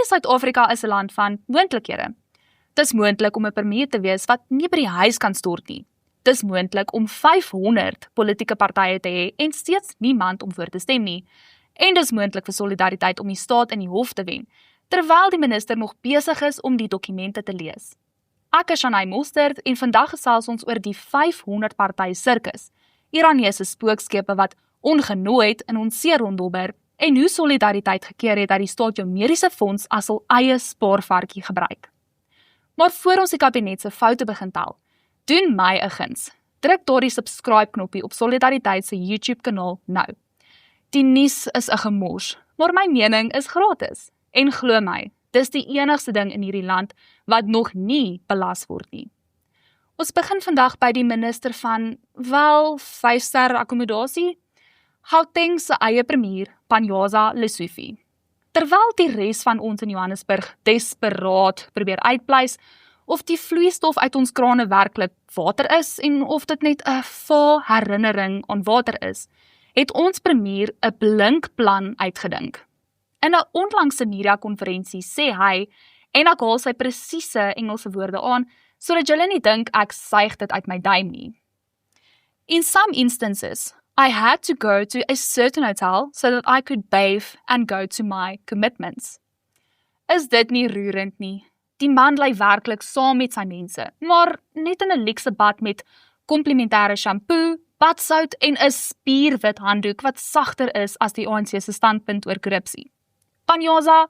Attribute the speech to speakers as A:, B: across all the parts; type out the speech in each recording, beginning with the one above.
A: Suid-Afrika is 'n land van moontlikhede. Dis moontlik om 'n premier te wees wat nie by die huis kan stort nie. Dis moontlik om 500 politieke partye te hê en steeds niemand om voor te stem nie. En dis moontlik vir Solidariteit om die staat in die hof te wen, terwyl die minister nog besig is om die dokumente te lees. Ek is Shanay Mostert en vandag gesels ons oor die 500 party sirkus, Iranese spookskepe wat ongenooid in ons see ronddobber en hoe Solidariteit gekeer het dat die staat jou mediese fonds as hul eie spaarvarkie gebruik. Maar voor ons die kabinet se foute begin tel, doen my 'n guns. Druk daardie subscribe knoppie op Solidariteit se YouTube kanaal nou. Die nuus is 'n gemors, maar my mening is gratis. En glo my, dis die enigste ding in hierdie land wat nog nie belas word nie. Ons begin vandag by die minister van, 5-ster akkommodasie, Gauteng se eie premier, Panyaza Lesufi. Terwyl die res van ons in Johannesburg desperaat probeer uitpleis of die vloeistof uit ons krane werklik water is en of dit net 'n vae herinnering aan water is, het ons premier 'n blink plan uitgedink. In 'n onlangse media-konferensie sê hy, en ek haal sy presiese Engelse woorde aan, sodat julle nie dink ek suig dit uit my duim nie. In some instances, I had to go to a certain hotel so that I could bathe and go to my commitments. Is dit nie roerend nie? Die man bly werklik saam met sy mense, maar net in 'n luukse bad met komplementêre shampoo, badsout en 'n spierwit handdoek wat sagter is as die ANC se standpunt oor korrupsie. Panyaza,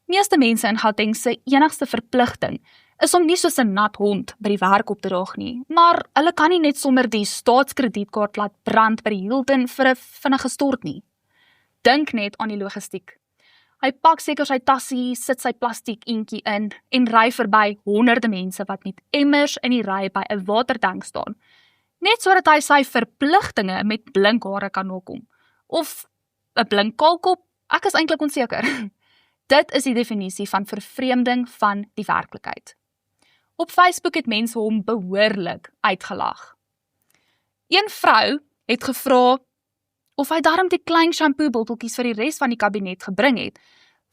A: meeste mense in Gauteng se enigste verpligting is om nie soos 'n nat hond by die werk op te daag nie, maar hulle kan nie net sommer die staatskredietkaart laat brand by die Hilton vir 'n vinnige stort nie. Dink net aan die logistiek. Hy pak seker sy tassie, sit sy plastiek eentjie in en ry verby honderde mense wat met emmers in die ry by 'n watertank staan, net sodat hy sy verpligtinge met blink hare kan nakom. Of 'n blink kaalkop, ek is eintlik onseker. Dit is die definisie van vervreemding van die werklikheid. Op Facebook het mense hom behoorlik uitgelag. Een vrou het gevra of hy darm die klein shampoo botteltjies vir die res van die kabinet gebring het,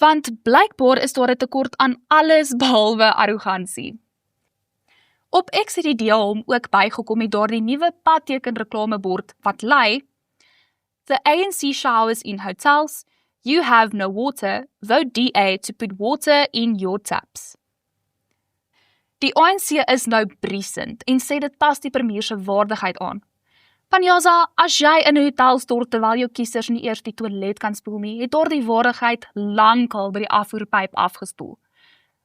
A: want blykbaar is daar 'n tekort aan alles behalwe arrogansie. Op X het die DA hom ook bygekom met daardie nuwe padteken reklamebord wat lui: The ANC showers in hotels, you have no water, vote DA to put water in your taps. Die ANC is nou briesend en sê dit tas die premier se waardigheid aan. Panyaza, as jy in 'n hotel stort terwyl jou kiesers nie eers die toilet kan spoel nie, het daardie waardigheid lankal by die afvoerpyp afgespoel.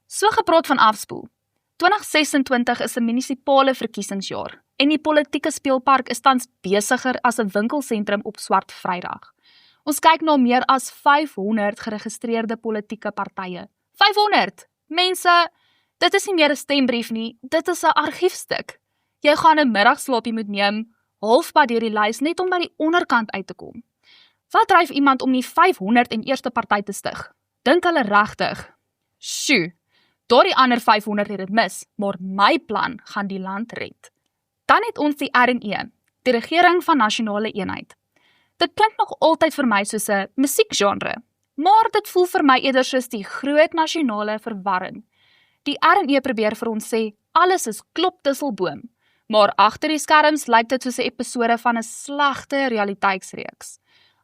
A: So gepraat van afspoel. 2026 is 'n munisipale verkiesingsjaar en die politieke speelpark is tans besiger as 'n winkelsentrum op Swart Vrydag. Ons kyk na meer as 500 geregistreerde politieke partye. 500! Mense, dit is nie meer 'n stembrief nie, dit is 'n argiefstuk. Jy gaan 'n middagslaapie moet neem, halfpad deur die lys net om by die onderkant uit te kom. Wat dryf iemand om die 501ste party te stig? Dink hulle regtig? Sjoe, daardie ander 500 het dit mis, maar my plan gaan die land red. Dan het ons die RNE, die Regering van Nasionale Eenheid. Dit klink nog altyd vir my soos 'n musiekgenre, maar dit voel vir my eerder soos die groot nasionale verwarring. Die RNE probeer vir ons sê, alles is klopdisselboom, maar agter die skerms lyk dit soos 'n episode van 'n slegte realiteitsreeks.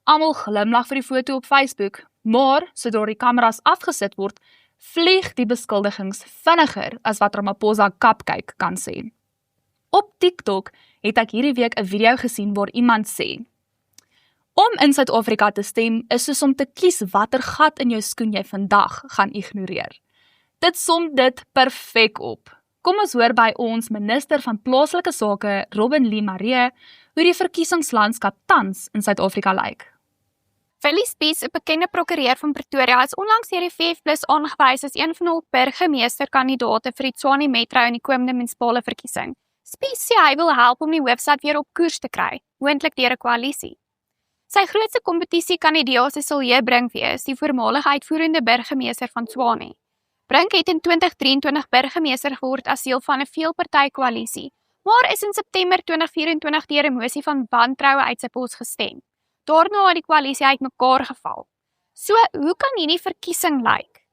A: Almal glimlag vir die foto op Facebook, maar sodra die kameras afgesit word, vlieg die beskuldigings vinniger as wat Ramaphosa kapkyk kan sê. Op TikTok het ek hierdie week 'n video gesien waar iemand sê: om in Suid-Afrika te stem is soos om te kies watter gat in jou skoen jy vandag gaan ignoreer. Dit som dit perfek op. Kom ons hoor by ons minister van plaaslike sake, Robin Lee Maree, hoe die verkiesingslandskap tans in Suid-Afrika lyk.
B: Willie Spies, 'n bekende prokureur van Pretoria, is onlangs deur die VF+ aangewys as een van hul burgemeesterkandidate vir die Tshwane Metro in die komende munisipale verkiesing. Spies sê hy wil help om die hoofstad weer op koers te kry, moontlik deur 'n koalisie. Sy grootste kompetisiekandidaat sal hier Brink wees, die voormalige uitvoerende burgemeester van Tshwane. Brink het in 2023 burgemeester geword as deel van 'n veelpartytjie-koalisie, maar is in September 2024 deur 'n mosie van wantroue uit sy pos gestem. Daarna het die koalisie uitmekaar geval. So, hoe kan hierdie verkiesing lyk?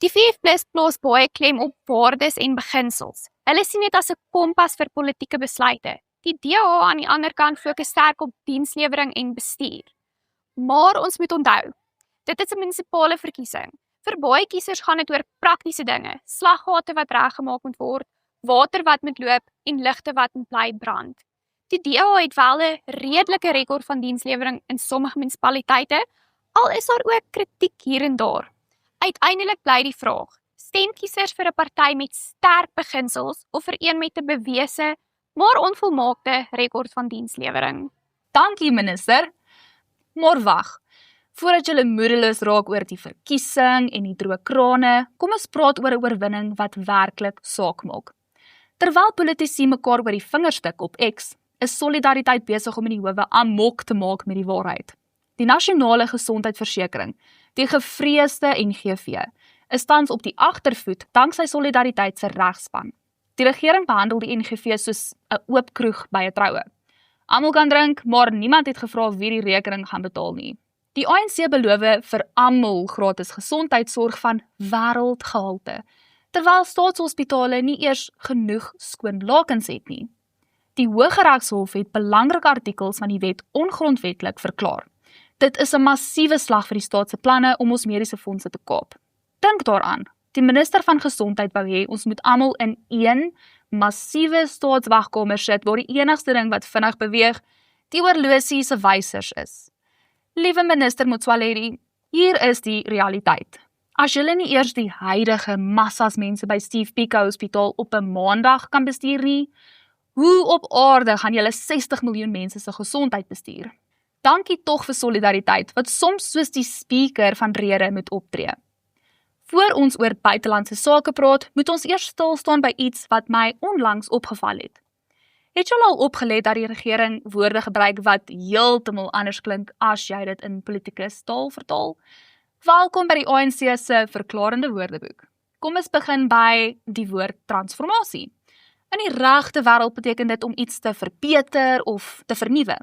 B: Die 5+ plaas baie klem op waardes en beginsels. Hulle sien dit as 'n kompas vir politieke besluite. Die DA aan die ander kant fokus sterk op dienslewering en bestuur. Maar ons moet onthou, dit is 'n munisipale verkiesing. Vir baie kiesers gaan dit oor praktiese dinge, slaggate wat reggemaak moet word, water wat moet loop en ligte wat moet bly brand. Die DA het wel 'n redelike rekord van dienslewering in sommige munisipaliteite, al is daar ook kritiek hier en daar. Uiteindelik bly die vraag, stem kiesers vir 'n party met sterk beginsels of vir een met 'n bewese, maar onvolmaakte rekord van dienslewering?
A: Dankie minister. Maar wag, voordat julle moedeloos raak oor die verkiesing en die droë krane, kom ons praat oor 'n oorwinning wat werklik saak maak. Terwyl politici mekaar oor die vingers stik op X, is Solidariteit besig om in die howe amok te maak met die waarheid. Die nasionale gesondheidsversekering, die gevreesde NGV, is tans op die agtervoet danksy Solidariteit se regspan. Die regering behandel die NGV soos 'n oop kroeg by 'n troue. Almal kan drink, maar niemand het gevra wie die rekening gaan betaal nie. Die ANC beloof vir almal gratis gesondheidsorg van wêreldgehalte, terwyl staatshospitale nie eers genoeg skoon lakens het nie. Die Hooggeregshof het belangrike artikels van die wet ongrondwetlik verklaar. Dit is 'n massiewe slag vir die staat se planne om ons mediese fondse te kaap. Dink daaraan, die minister van Gesondheid wou hê ons moet almal in een massiewe staatswagkamer sit waar die enigste ding wat vinnig beweeg, die horlosie se wysers is. Liewe minister Motsoaledi, hier is die realiteit. As julle nie eers die huidige massas mense by Steve Biko Hospitaal op 'n maandag kan bestuur nie, hoe op aarde gaan julle 60 miljoen mense se gesondheid bestuur? Dankie tog vir Solidariteit, wat soms soos die speaker van rede moet optree. Voor ons oor buitelandse sake praat, moet ons eers stil staan by iets wat my onlangs opgeval het. Het julle al opgelet dat die regering woorde gebruik wat heeltemal anders klink as jy dit in politieke taal vertaal? Welkom by die ANC se verklarende woordeboek. Kom ons begin by die woord transformasie. In die regte wêreld beteken dit om iets te verbeter of te vernuwe.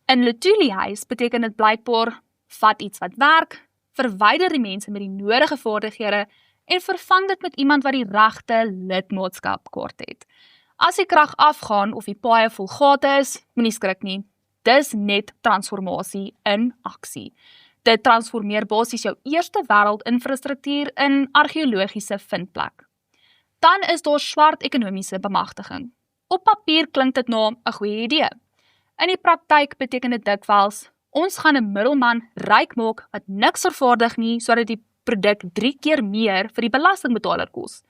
A: In Luthuli-huis beteken dit blykbaar vat iets wat werk, verwyder die mense met die nodige vaardighede en vervang dit met iemand wat die regte lidmaatskapkaart het. As die krag afgaan of die paaie vol gate is, moenie skrik nie. Dis net transformasie in aksie. Dit transformeer basies jou eerste wêreld infrastruktuur in argeologiese vindplek. Dan is daar swart ekonomiese bemagtiging. Op papier klink dit na 'n goeie idee. In die praktyk beteken dit dikwels, ons gaan 'n middelman ryk maak wat niks vervaardig nie, sodat die produk 3 keer meer vir die belastingbetaler kos.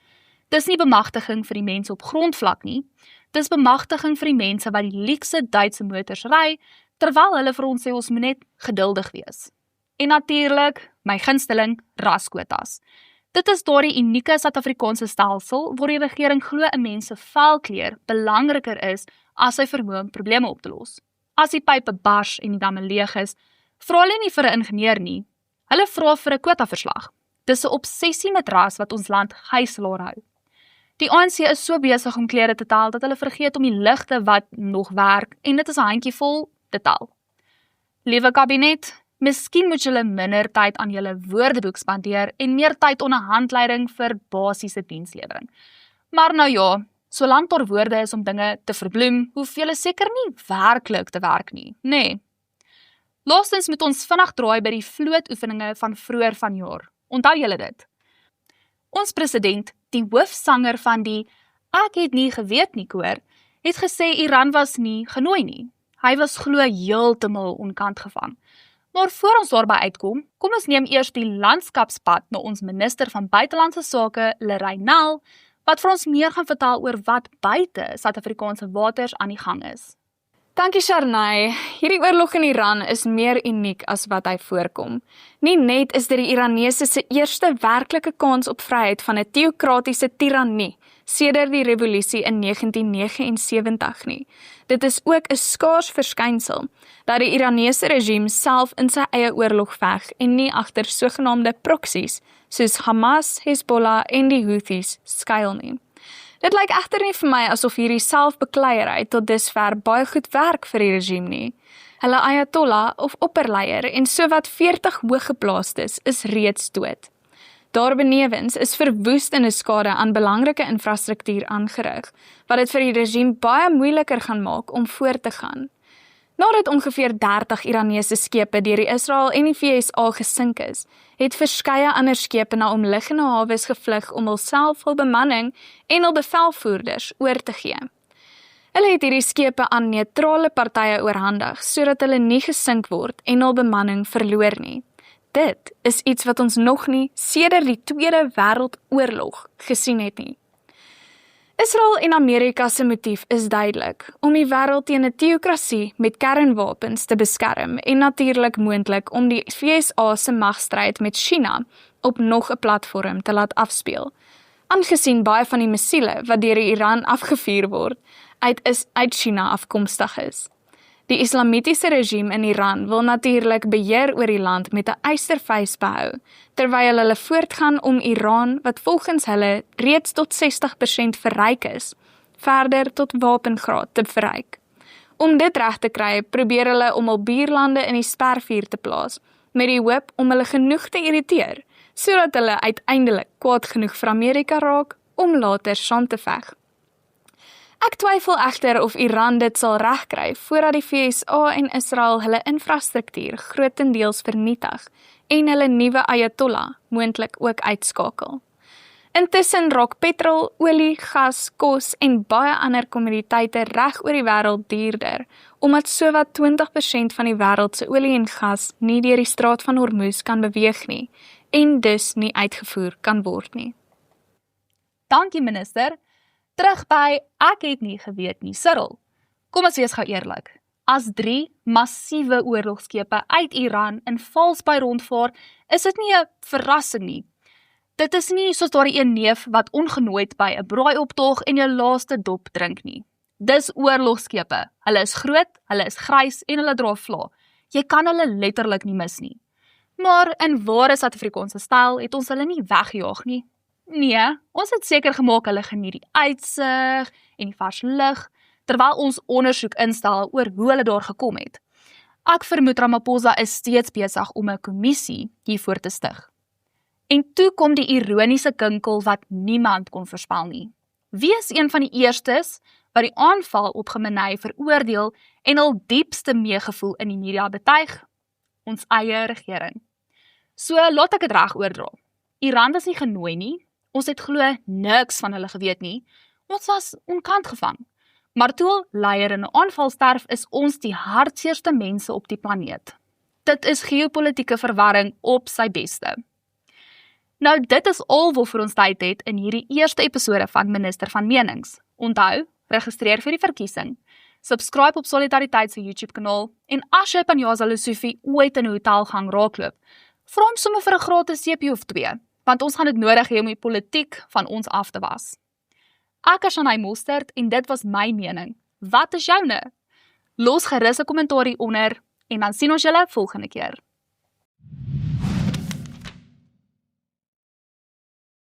A: Dis nie bemagtiging vir die mense op grondvlak nie, dis bemagtiging vir die mense wat die luukse Duitse motors ry, terwyl hulle vir ons sê ons moet net geduldig wees. En natuurlik, my gunsteling, raskwotas. Dit is daardie unieke Suid-Afrikaanse stelsel waar die regering glo 'n mens se velkleur belangriker is as sy vermoë om probleme op te los. As die pype bars en die damme leeg is, vra hulle nie vir 'n ingenieur nie. Hulle vra vir 'n kwotaverslag. Dis 'n obsessie met ras wat ons land gijslaar hou. Die ANC is so besig om klere te tel dat hulle vergeet om die ligte wat nog werk en dit is 'n handjievol te tel. Liewe kabinet, miskien moet julle minder tyd aan julle woordeboek spandeer en meer tyd aan 'n handleiding vir basiese dienslewering. Maar nou ja, solank daar woorde is om dinge te verbloem, hoef julle seker nie werklik te werk nie, nee. Laastens moet ons vinnig draai by die vlootoefeninge van vroeër vanjaar. Onthou julle dit? Ons president, die hoofsanger van die Ek het nie geweet nie koor, het gesê Iran was nie genooi nie. Hy was glo heeltemal onkant gevang. Maar voor ons daarby uitkom, kom ons neem eers die landskapspad na ons minister van buitelandse sake, Leray Nel, wat vir ons meer gaan vertel oor wat buite Suid-Afrikaanse waters aan die gang is.
C: Dankie Sharnay. Hierdie oorlog in Iran is meer uniek as wat hy voorkom. Nie net is dit die Iranese se eerste werklike kans op vryheid van 'n teokratiese tirannie sedert die revolusie in 1979 nie. Dit is ook 'n skaars verskynsel dat die Iranese regime self in sy eie oorlog veg en nie agter sogenaamde proksies soos Hamas, Hezbollah en die Houthis skuil nie. Dit lyk egter nie vir my asof hierdie selfbekleierery tot dusver baie goed werk vir die regime nie. Hulle Ayatollah of opperleier en sowat 40 hooggeplaastes is reeds dood. Daarbenewens is verwoestende skade aan belangrike infrastruktuur aangerig, wat dit vir die regime baie moeiliker gaan maak om voort te gaan. Nadat ongeveer 30 Iranese skepe deur die Israel en die VSA gesink is, het verskeie ander skepe na omliggende hawes gevlug om hulself, hul bemanning en hul bevelvoerders oor te gee. Hulle het hierdie skepe aan neutrale partye oorhandig, sodat hulle nie gesink word en hul bemanning verloor nie. Dit is iets wat ons nog nie sedert die Tweede Wêreldoorlog gesien het nie. Israel en Amerika se motief is duidelik, om die wêreld teen 'n teokrasie met kernwapens te beskerm en natuurlik moontlik om die VSA se magstryd met China op nog 'n platform te laat afspeel. Aangesien baie van die missiele wat deur Iran afgevuur word, uit China afkomstig is. Die islamitiese regime in Iran wil natuurlik beheer oor die land met 'n ystervys behou, terwyl hulle voortgaan om Iran, wat volgens hulle reeds tot 60% verryk is, verder tot wapengraad te verryk. Om dit reg te kry, probeer hulle om hul buurlande in die spervuur te plaas, met die hoop om hulle genoeg te irriteer, sodat hulle uiteindelik kwaad genoeg vir Amerika raak om later saam te veg. Ek twyfel egter of Iran dit sal regkry voordat die VSA en Israel hulle infrastruktuur grootendeels vernietig en hulle nuwe Ayatollah moontlik ook uitskakel. Intussen raak petrol, olie, gas, kos en baie ander kommoditeite reg oor die wêreld duurder, omdat sowat 20% van die wêreld se olie en gas nie deur die Straat van Hormuz kan beweeg nie en dus nie uitgevoer kan word nie.
A: Dankie minister. Terug by ek het nie geweet nie, Cyril. Kom ons wees gou eerlik. As 3 massiewe oorlogskepe uit Iran in Valsbaai rondvaar, is dit nie 'n verrassing nie. Dit is nie soos daardie een neef wat ongenooid by 'n braaioptog en jou laaste dop drink nie. Dis oorlogskepe. Hulle is groot, hulle is grys en hulle dra vla. Jy kan hulle letterlik nie mis nie. Maar in ware Suid-Afrikaanse styl het ons hulle nie weggejaag nie. Nee, ons het seker gemaak hulle geniet die uitsig en die vars lug, terwyl ons ondersoek instel oor hoe hulle daar gekom het. Ek vermoed Ramaphosa is steeds besig om 'n kommissie hiervoor te stig. En toe kom die ironiese kinkel wat niemand kon voorspel nie. Wie is een van die eerstes wat die aanval op Khamenei veroordeel en hul diepste meegevoel in die media betuig? Ons eie regering. So laat ek dit reg oordra. Iran is nie genooi nie. Ons het glo niks van hulle geweet nie. Ons was onkant gevang. Maar toe leier in 'n aanval sterf, is ons die hartseerste mense op die planeet. Dit is geopolitiese verwarring op sy beste. Nou, dit is al waarvoor ons tyd het in hierdie eerste episode van Minister van Menings. Onthou, registreer vir die verkiesing. Subscribe op Solidariteit se YouTube kanaal en as jy Panjasa Lesufi ooit in 'n hotel gaan raakloop, vra hom sommer vir 'n gratis seepie of 2. Want ons gaan dit nodig hê om die politiek van ons af te was. Ek is Shanay Mostert en dit was my mening. Wat is joune? Los gerus 'n kommentaar hieronder en dan sien ons julle volgende keer.